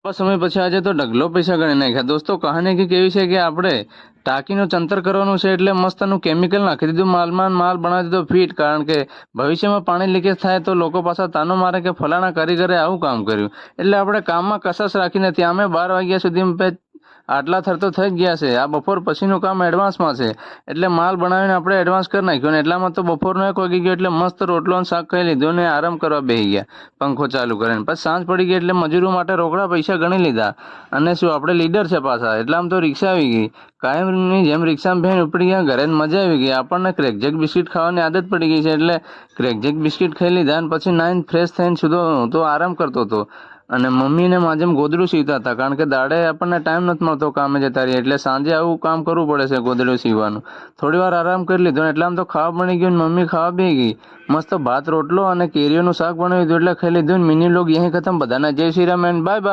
સમય પછી આજે તો ઢગલો પૈસા ગણી નાખ્યા. દોસ્તો, કહાની કંઈક એવી છે કે આપણે ટાંકીનું ચંતર કરવાનું છે એટલે મસ્તનું કેમિકલ નાખી દીધું માલમાં, માલ બનાવી દીધો ફિટ. કારણ કે ભવિષ્યમાં પાણી લીકેજ થાય તો લોકો પાછા તાનો મારે કે ફલાણા કારીગરે આવું કામ કર્યું. એટલે આપણે કામમાં કસસ રાખી નથી. અમે 12 વાગ્યા સુધી આટલા થર તો થઈ જ ગયા છે. આ બપોર પછીનું કામ એડવાન્સમાં છે એટલે માલ બનાવીને આપણે એડવાન્સ કરી નાખ્યો ને એટલામાં તો બપોરનો 1 વાગી ગયો એટલે મસ્ત રોટલો અને શાક ખાઈ લીધું ને આરામ કરવા બેસી ગયા પંખો ચાલુ કરીને. પછી સાંજ પડી ગઈ એટલે મજૂરો માટે રોકડા પૈસા ગણી લીધા. અને શું આપણે લીડર છે પાછા, એટલામાં તો રિક્ષા આવી ગઈ. કાયમની જેમ રિક્ષામાં બેન ઉપડી ગયા ઘરે, મજા આવી ગઈ. આપણને ક્રેકજેક બિસ્કિટ ખાવાની આદત પડી ગઈ છે એટલે ક્રેકજેક બિસ્કિટ ખાઈ લીધા અને પછી નાઈને ફ્રેશ થઈને સીધો તો આરામ કરતો હતો. અને મમ્મીને માજેમ ગોદડું સીવતા હતા કારણ કે દાડે આપણને ટાઈમ નથી મળતો કામે જતા રહીએ એટલે સાંજે આવું કામ કરવું પડે છે ગોદડું સીવવાનું. થોડી વાર આરામ કરી લીધો એટલામાં તો ખાવા બની ગયું ને મમ્મી ખાવા બેસી ગઈ. મસ્ત ભાત રોટલો અને કેરીઓનું શાક બનાવી દીધું એટલે ખાઈ લીધું. મિની લોગ યહીં ખતમ. બધાને જય Shri Ram and bye bye.